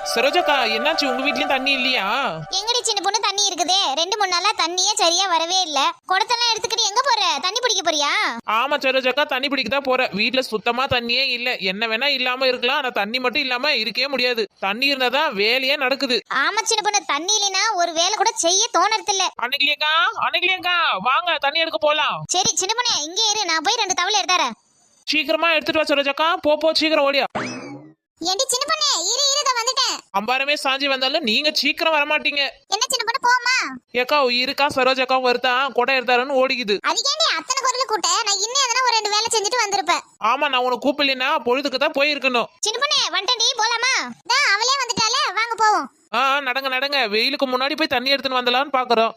சரோஜாக்கா என்னாச்சு உங்க வீட்லயும் தண்ணி இல்லையா? எங்கடி சின்ன பொண்ணு தண்ணி இருக்குதே 2-3 நாளா தண்ணியே சரியா வரவே இல்ல. குடத்தெல்லாம் எடுத்துக்கிட்டு எங்க போற? தண்ணி பிடிக்க போறியா? ஆமா சரோஜாக்கா தண்ணி பிடிக்க தான் போறேன். வீட்டுல சுத்தமா தண்ணியே இல்ல. என்ன வேணா இல்லாம இருக்கலாம், ஆனா தண்ணி மட்டும் இல்லாம இருக்கவே முடியாது. தண்ணி இருந்தாதான் வேலையே நடக்குது. ஆமா சின்ன பொண்ணு, தண்ணி இல்லைன்னா ஒரு வேலை கூட செய்ய தோணறது இல்ல. அன்னைக்கிலேக்கா வாங்க தண்ணி எடுக்க போலாம். சரி சின்ன பொண்ணு இங்கே இரு, நான் போய் 2 தவளை எடுத்துறேன். சீக்கிரமா எடுத்துட்டு வா சரோஜாக்கா. போ சீக்கிரம் ஓடியா. ஏண்டி சின்ன பொண்ணு இரு இரு வந்துட்டேன். அம்பாரமே சாஞ்சி வந்தாலும் நீங்க சீக்கிரம் வர மாட்டீங்க. என்ன சின்ன பொண்ணு போமா? ஏக்கா இருக்கா சரோஜாக்கா வருதா கொடை எடுத்தாருன்னு ஓடிக்குது. அதுக்கேண்டி அத்தனை குரல் கூட்ட? நான் இன்னும் எதனா ஒரு 2 வேலை செஞ்சுட்டு வந்திருப்பேன். ஆமா நான் உனக்கு கூப்பிடலனா பொழுதுக்கு தான் போயிருக்கணும். சின்ன பொண்ணு வந்துட்டேன்டி, போலாமா? அவளே வந்துட்டால, வாங்க போவோம். நடங்க வெயிலுக்கு முன்னாடி போய் தண்ணி எடுத்துன்னு வந்தலாம்னு பாக்குறோம்.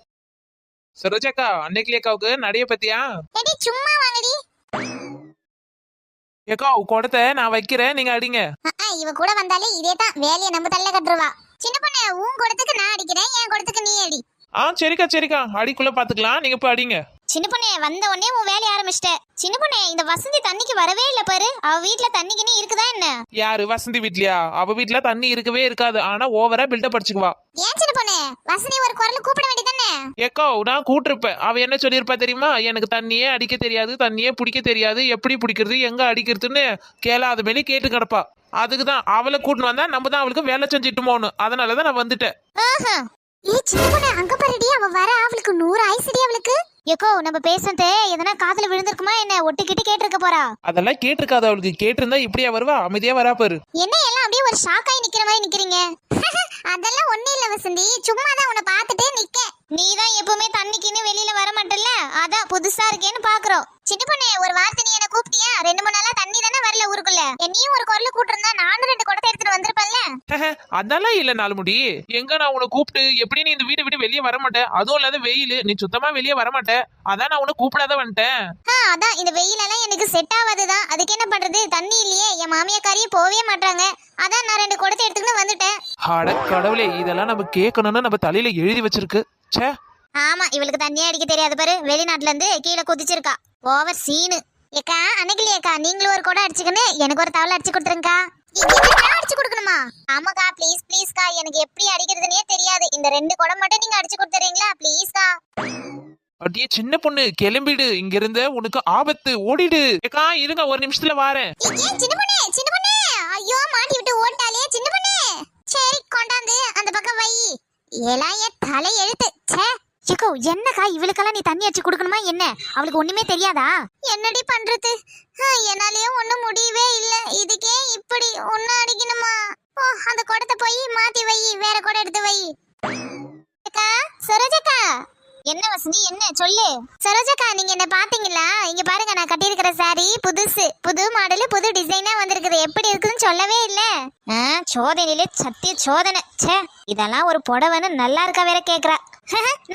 சரோஜாக்கா அன்னைக்கிலேக்காவுக்கு நடைய பத்தியா? ஏடி சும்மா வாங்கடி. ஏக்கா குடத்தை நான் வைக்கிறேன், நீங்க அடிங்க. இவ கூட வந்தாலே இதேதான் வேலையை நம்ம தள்ள கட்டுருவா. சின்ன பொண்ணு உன் குடத்துக்கு நான் அடிக்கிறேன், என் குடத்துக்கு நீ அடி. சரிக்கா அடிக்குள்ள பாத்துக்கலாம், நீங்க போய் அடிங்க. சின்ன பொண்ணே வந்த உடனே உன் வேலைய ஆரம்பிச்சிட்ட. சின்ன பொண்ணே இந்த வசந்தி தண்ணிக்கு வரவே இல்ல பாரு. அவ வீட்ல தண்ணிக்குன்னு இருக்குதா என்ன? யாரு வசந்தி வீட்லயா? அவ வீட்ல தண்ணி இருக்கவே இருக்காது, ஆனா ஓவரா பில்டப் அடிச்சுக்குவா. ஏன் சின்ன பொண்ணே வசந்தி ஒரு குரல் கூப்பிட வேண்டியதானே? ஏக்கா நான் கூட்டிருப்பேன். அவ என்ன சொல்லிருப்பா தெரியுமா? எனக்கு தண்ணியே அடிக்க தெரியாது, தண்ணியே பிடிக்க தெரியாது, எப்படி பிடிக்கிறது எங்க அடிக்கிறதுன்னு கேளாத மேலே கேட்டு கிடப்பா. அதுக்குதான் அவளை கூட்டின்னு வந்தா நம்ம தான் அவளுக்கு வேலை செஞ்சுட்டு போகணும். அதனாலதான் நான் வந்துட்டேன். சின்ன பொண்ணு அங்க பாருடி, அவ வர. அவளுக்கு 100 ஆயிசடி அவளுக்கு. ஏக்கோ நம்ம பேசுறதே எதனா காதுல விழுந்திருக்குமா என்ன? ஒட்டிக்கிட்டு கேட்டிருக்க போறா. அதெல்லாம் கேட்டிருக்காது அவளுக்கு. கேட்டிருந்தா இப்படியா வருவா? அமைதியா வரா பாரு. என்ன எல்லாம் அப்படியே ஒரு ஷாக்காய் நிக்கிற மாதிரி நிக்கிறீங்க? அதெல்லாம் ஒண்ணு இல்ல வசந்தி, சும்மா தான் உன்னை பார்த்துட்டே நிக்க. நீதான் எப்பவுமே தண்ணிக்குன்னு வெளியில வர மாட்டல்ல, அதான் புதுசா இருக்கேன்னு பாக்குறோம். சின்ன பொண்ணே ஒரு வார்த்தை நீ என்ன கூப்பிட்டியா? 2-3 நாளா தண்ணி தானே வரல ஊருக்குள்ள. என்னையும் ஒரு குரல் கூட்டிருந்தா நானும் 2 குடத்தை எடுத்துட்டு வந்திருப்பேன்ல. அதெல்லாம் இல்ல நாலுமுடி. எங்க நான் உன்னை கூப்பிட்டு எப்படி நீ இந்த வீட்டை விட்டு வெளியே வர மாட்டேன்? அதுவும் இல்லாத வெயில், நீ சுத்தமா வெளியே வர மாட்டேன். அதான் நான் உன்னை கூப்பிடாத வந்துட்டேன். அதான் இந்த வெயில் எல்லாம் எனக்கு செட் ஆகாதுதான். அதுக்கு என்ன பண்றது? தண்ணி இல்லையே, என் மாமியாக்காரியே போவே மாட்டாங்க. அதான் நான் 2 குடத்தை எடுத்துக்கிட்டு வந்துட்டேன். அட கடவுளே, இதெல்லாம் நம்ம கேட்கணும்னு நம்ம தலையில எழுதி வச்சிருக்கு. ச்சே. ஆமா இவளுக்கு தண்ணியே அடிக்க தெரியாது பாரு. வெளிநாட்டுல இருந்து கீழே குதிச்சிருக்கா. ஓவர் சீனு. ஏக்கா அன்னைக்கிலேக்கா நீங்களும் ஒரு குடம் அடிச்சுக்கன்னு எனக்கு ஒரு தவளை அடிச்சு கொடுத்துருங்கக்கா. அடிச்சு கொடுக்கணுமா? ஆமாக்கா ப்ளீஸ்க்கா, எனக்கு எப்படி அடிக்கிறதுனே தெரியாது. இந்த 2 குடம் மட்டும் நீங்க அடிச்சு கொடுத்துறீங்களா ப்ளீஸ்க்கா? அப்படியே சின்ன பொண்ணு கிளம்பிடு, இங்க இருந்த உனக்கு ஆபத்து, ஓடிடு. ஏக்கா இருங்க ஒரு நிமிஷத்துல வாரேன். சின்ன பொண்ணு ஐயோ மாட்டி விட்டு ஓட்டாலே சின்ன பொண்ணு. சரி கொண்டாந்து அந்த பக்கம் வை. எல்லாம் என் தலை எழுத்து. ச்சே சிக்கோ, என்னக்கா இவளுக்கெல்லாம் நீ தண்ணி அடிச்சு கொடுக்கணுமா என்ன? அவளுக்கு ஒண்ணுமே தெரியாதா? என்னடி பண்றது? என்னாலயே ஒண்ணும் முடியவே இல்ல. இதுக்கே இப்படி ஒண்ணு அடிக்கணுமா? அந்த குடத்தை போய் மாத்தி வை, வேற குடம் எடுத்து வை. அக்கா சரோஜாக்கா. என்ன வசந்தி என்ன சொல்லு? சரோஜாக்கா நீங்க என்ன பாத்தீங்களா? இங்க பாருங்க, நான் கட்டியிருக்கிற சாரி புதுசு, புது மாடல், புது டிசைனா வந்திருக்குது. எப்படி இருக்குன்னு சொல்லவே இல்ல. சோதனையில சத்திய சோதனை. ச்சே இதெல்லாம் ஒரு புடவைன்னு நல்லா இருக்கா வேற கேக்குறா.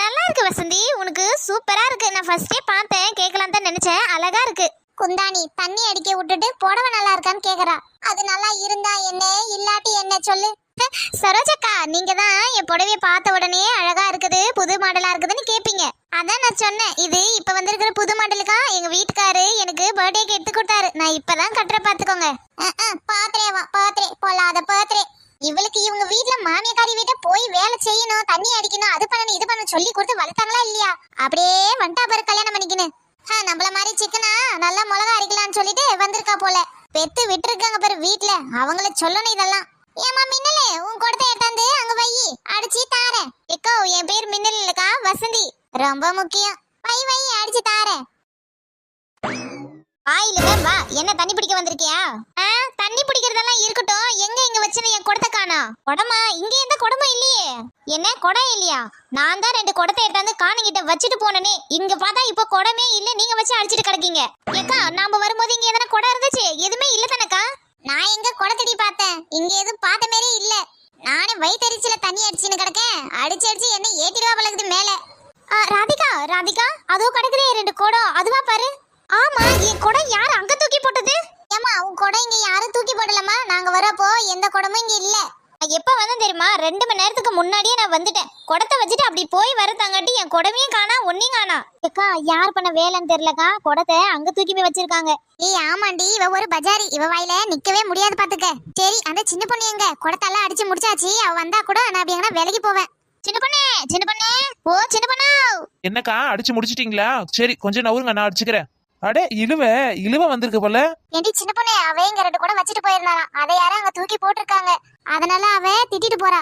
நல்லா இருக்கு வசந்தி, உனக்கு சூப்பரா இருக்கு. நான் ஃபர்ஸ்டே பார்த்தேன், கேட்கலாம் தான் நினைச்சேன். அழகா இருக்கு. குந்தாணி தண்ணி அடிக்க விட்டுட்டு புடவை நல்லா இருக்கான்னு கேக்குறா. அது நல்லா இருந்தா என்ன, இல்லாட்டி என்ன சொல்லு. சரோஜாக்கா நீங்க தான் என் புடவைய பார்த்த உடனே அழகா இருக்குது, புது மாடலா இருக்குதுன்னு கேப்பீங்க. அதான் நான் சொன்னேன், இது இப்ப வந்திருக்கிற புது மாடலுக்கா. எங்க வீட்டுக்காரு எனக்கு பர்த்டேக்கு எடுத்து கொடுத்தாரு. நான் இப்பதான் கட்டுற பாத்துக்கோங்க. பாத்திரே பொல்லாத பாத்திரே. இவளுக்கு இவங்க வீட்டுல மாமியாக்காரி வீட்டை போய் வேலை செய்யணும், தண்ணி அடிக்கணும், அது பண்ணணும் இது பண்ணணும் சொல்லி கொடுத்து வளர்த்தாங்களா இல்லையா? அப்படியே வண்டா பாரு கல்யாணம் பண்ணிக்கணும். நம்மள மாதிரி சிக்கனா நல்லா மிளகா அடிக்கலாம்னு சொல்லிட்டு வந்திருக்கா போல. பெத்து விட்டுருக்காங்க பாரு வீட்டுல. அவங்கள சொல்லணும் இதெல்லாம். ஏமா மின்னலே, உன் குடத்தை எடுத்தாந்து அங்க வை, அடிச்சு தாரேன். எக்கோ என் பேர் மின்னல் இல்லக்கா, வசந்தி. ரொம்ப முக்கியம். வை அடிச்சு தாரேன். வாயிலுமே வா. என்ன தண்ணி பிடிக்க வந்திருக்கியா? தண்ணி பிடிக்கிறதெல்லாம் இருக்கட்டும், எங்க வச்சுன்னு என் குடத்தை காணா. குடமா? இங்க எந்த குடமும் இல்லையே. என்ன குடம் இல்லையா? நான் தான் 2 குடத்தை எடுத்தாந்து காணிக்கிட்ட வச்சுட்டு போனனே. இங்க பார்த்தா இப்ப குடமே இல்ல, நீங்க வச்சு அடிச்சிட்டு கிடக்கீங்க. ஏக்கா நாம வரும்போது இங்க எதனா குடம் இருந்துச்சு? எதுவுமே இல்ல தானக்கா. நான் எங்க குடத்தடி பார்த்தேன்? இங்க எதுவும் பார்த்த மாதிரி இல்ல. நானே வயித்தறிச்சல தண்ணி அடிச்சுன்னு கிடக்கேன். அடிச்சு என்ன ஏத்திடுவா பழகுது மேல. ராதிகா அதோ கிடக்குதே 2 குடம், அதுவா பாரு. ஆமா என் குடம் யாரு அங்க தூக்கி போட்டது? ஏமா உன் குடம் இங்க யாரும் தூக்கி போடலமா. நாங்க வரப்போ எந்த குடமும் இங்க இல்ல. நான் எப்ப வந்தேன் தெரியுமா? 2 மணி நேரத்துக்கு முன்னாடியே நான் வந்துட்டேன். குடத்தை வச்சுட்டு அப்படி போய் வரத்தாங்காட்டி என் குடமையும் காணா, ஒன்னையும் காணா. அக்கா, யார் பண்ண வேலைன்னு தெரியலக்கா, குடத்தை அங்க தூக்கி போய் வச்சிருக்காங்க. ஏய் ஆமாண்டி, இவ ஒரு பஜாரி, இவ வாயில நிக்கவே முடியாது பாத்துக்க. சரி, அந்த சின்ன பொண்ணு எங்க? குடத்தெல்லாம் அடிச்சு முடிச்சாச்சு. அவ வந்தா கூட நான் அப்படி எங்கன்னா விலகி போவேன். சின்ன பொண்ணு, சின்ன பொண்ணு, ஓ சின்ன பொண்ணு. என்னக்கா அடிச்சு முடிச்சிட்டீங்களா? சரி கொஞ்சம் நவுருங்க, நான் அடிச்சுக்கிறேன். அடே இழுவ வந்திருக்கு போல. ஏண்டி சின்ன பொண்ணு, அவ இங்க 2 கூட வச்சுட்டு போயிருந்தாளாம். அதை யாரும் அங்க தூக்கி போட்டிருக்காங்க. அதனால அவ திட்டிட்டு போறா.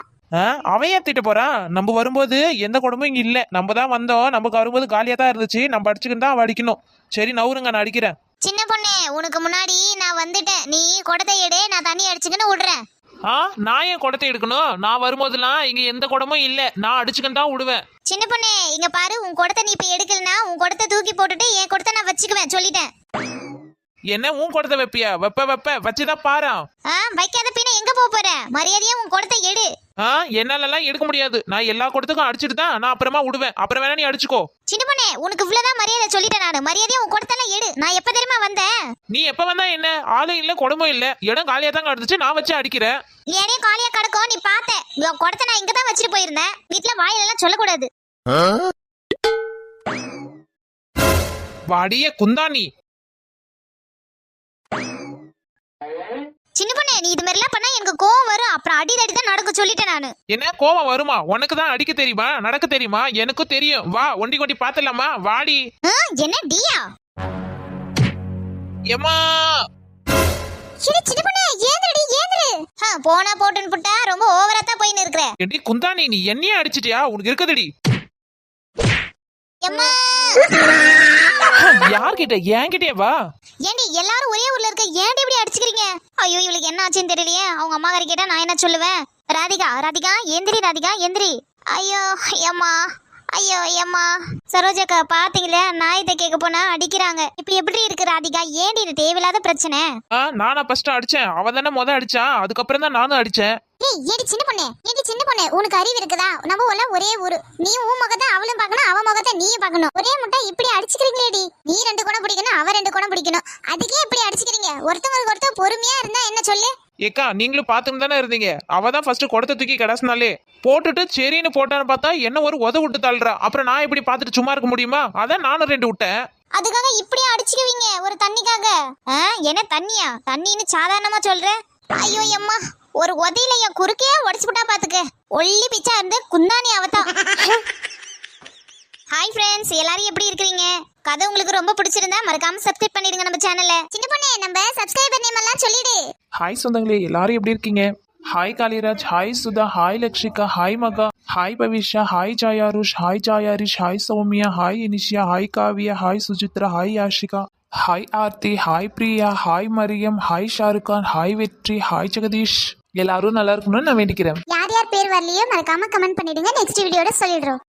அவன் ஏன் திட்ட போறான்? நம்ம வரும்போது எந்த குடமும் இங்க இல்ல, நம்ம தான் வந்தோம். நமக்கு வரும்போது காலியா தான் இருந்துச்சு. நம்ம அடிச்சுக்கிட்டு தான் அவ அடிக்கணும். சரி நவுருங்க, நான் அடிக்கிறேன். சின்ன பொண்ணு, உனக்கு முன்னாடி நான் வந்துட்டேன். நீ குடத்தை எடு, நான் தண்ணி அடிச்சுக்கின்னு விடுறேன். நான் ஏன் குடத்தை எடுக்கணும்? நான் வரும்போதெல்லாம் இங்க எந்த குடமும் இல்ல, நான் அடிச்சுக்கிட்டு தான் விடுவேன். சின்ன பொண்ணு, இங்க பாரு, உன் குடத்தை நீ இப்ப எடுக்கலனா உன் குடத்தை தூக்கி போட்டுட்டு என் குடத்தை நான் வச்சுக்குவேன், சொல்லிட்டேன். என்ன உன் குடத்தை வைப்பியா? வச்சுதான் பாரு. வைக்காத பின்ன எங்க போற? மரியாதையா உன் குடத்தை எடு. என்னாலலாம் எடுக்க முடியாது. நான் எல்லா குடத்துக்கும் அடிச்சுட்டு தான் நான் அப்புறமா விடுவேன். அப்புறம் வேணா நீ அடிச்சுக்கோ. சின்ன பொண்ணு, உனக்கு இவ்வளவுதான் மரியாதை, சொல்லிட்டேன் நானு. மரியாதையா உன் குடத்தெல்லாம் எடு. நான் எப்ப தெரியுமா வந்தேன்? நீ எப்ப வந்தா என்ன? ஆளும் இல்ல, குடமும் இல்ல, இடம் காலியா தான் கிடந்துச்சு. நான் வச்சு அடிக்கிறேன். ஏனே காலியா கிடக்கும், நீ பாத்த. உன் குடத்தை நான் இங்க தான் வச்சுட்டு போயிருந்தேன். வீட்டுல வாயிலெல்லாம் சொல்லக்கூடாது. வாடிய குந்தாணி. சின்ன பொண்ணு, நீ இது மாதிரிலாம் பண்ணா எனக்கு கோவம் வரும். அப்புறம் அடி தான் நடக்க, சொல்லிட்டேன் நானு. என்ன கோவம் வருமா? உனக்கு தான் அடிக்க தெரியுமா, நடக்க தெரியுமா? எனக்கும் தெரியும். வா ஒண்டி கொண்டி பாத்துலாமா? வாடி. என்ன டியா? ஏமா சின்ன பொண்ணு, ஏந்திரடி ஏந்திரு. போனா போட்டுன்னு புட்டா, ரொம்ப ஓவரா தான் போயின்னு இருக்கற. எடி குந்தாணி, நீ என்னையே அடிச்சிட்டியா? உனக்கு இருக்குதுடி. எம்மா, யார்கிட்ட? என்கிட்டயே வா. ஏண்டி எல்லாரும் ஒரே ஊர்ல இருக்க, ஏன்டி இப்படி அடிச்சுக்கிறீங்க? ஐயோ, இவளுக்கு என்ன ஆச்சுன்னு தெரியலையே. அவங்க அம்மா காரி கேட்டா நான் என்ன சொல்லுவேன்? ராதிகா, ராதிகா எந்திரி, ராதிகா எந்திரி. ஐயோ ஏம்மா, ஐயோ ஏம்மா. சரோஜாக்கா, பாத்தீங்களா, நாயத்தை கேட்க போனா அடிக்கிறாங்க. இப்ப எப்படி இருக்கு ராதிகா? ஏண்டி இது தேவையில்லாத பிரச்சனை? நானா ஃபர்ஸ்ட் அடிச்சேன், அவ தானே அடிச்சான். அதுக்கப்புறம் தான் நானும் அடிச்சேன். ஏய் ஏடி சின்ன பொண்ணு, உனக்கு அறிவு இருக்குதா? நம்ம எல்லாம் ஒரே ஊரு. நீ உன் முகத்தை அவளும் பார்க்கணும், அவ முகத்தை நீயும் பார்க்கணும். ஒரே முட்டை இப்படி அடிச்சுக்கிறீங்களேடி. நீ 2 குடம் பிடிக்கணும், அவ 2 குடம் பிடிக்கணும். அதுக்கே இப்படி அடிச்சுக்கிறீங்க. ஒருத்தவங்களுக்கு ஒருத்தர் பொறுமையா இருந்தா என்ன சொல்லு? ஏக்கா, நீங்களும் பாத்துன்னு தானே இருந்தீங்க. அவ தான் ஃபர்ஸ்ட் குடத்தை தூக்கி கடைசினாலே போட்டுட்டு சரின்னு போட்டான்னு பார்த்தா என்ன ஒரு உத விட்டு தள்ளுறா. அப்புறம் நான் இப்படி பார்த்துட்டு சும்மா இருக்க முடியுமா? அதான் நானும் 2 விட்டேன். அதுக்காக இப்படி அடிச்சுக்குவீங்க ஒரு தண்ணிக்காக? என்ன தண்ணியா? தண்ணின்னு சாதாரணமா சொல்ற? ஐயோ அம்மா, ஒரு உதையில என் குறுக்கே உடைச்சு விட்டா பாத்துக்க. ஒல்லி பிச்சா இருந்து குந்தாணி அவதா. ஹாய் ஃப்ரெண்ட்ஸ், எல்லாரும் எப்படி இருக்கீங்க? கதை உங்களுக்கு ரொம்ப பிடிச்சிருந்தா மறக்காம சப்ஸ்கிரைப் பண்ணிடுங்க நம்ம சேனலை. சின்ன பொண்ணு, நம்ம சப்ஸ்கிரைபர் நேம் எல்லாம் சொல்லிடு. ஹாய் சொந்தங்களே, எல்லாரும் எப்படி இருக்கீங்க? Hi Kaliraj, hi Sudha, hi Lakshika, hi Maha, hi Pavisha, hi Jayarush, hi Jayarish, hi Soumya, hi Inishiya, hi Kavya, hi Sujithra, hi Ashika, hi Aarthi, hi Priya, hi Mariam, hi Shahrukh Khan, hi Vetri, hi Jagadish. எல்லாரும் நல்லா இருக்கணும்னு நான் வேண்டிக்கிறேன். யார் யார் பேர் வரலையோ மறக்காம கமெண்ட் பண்ணிடுங்க. நெக்ஸ்ட் வீடியோட சொல்லிடுறோம்.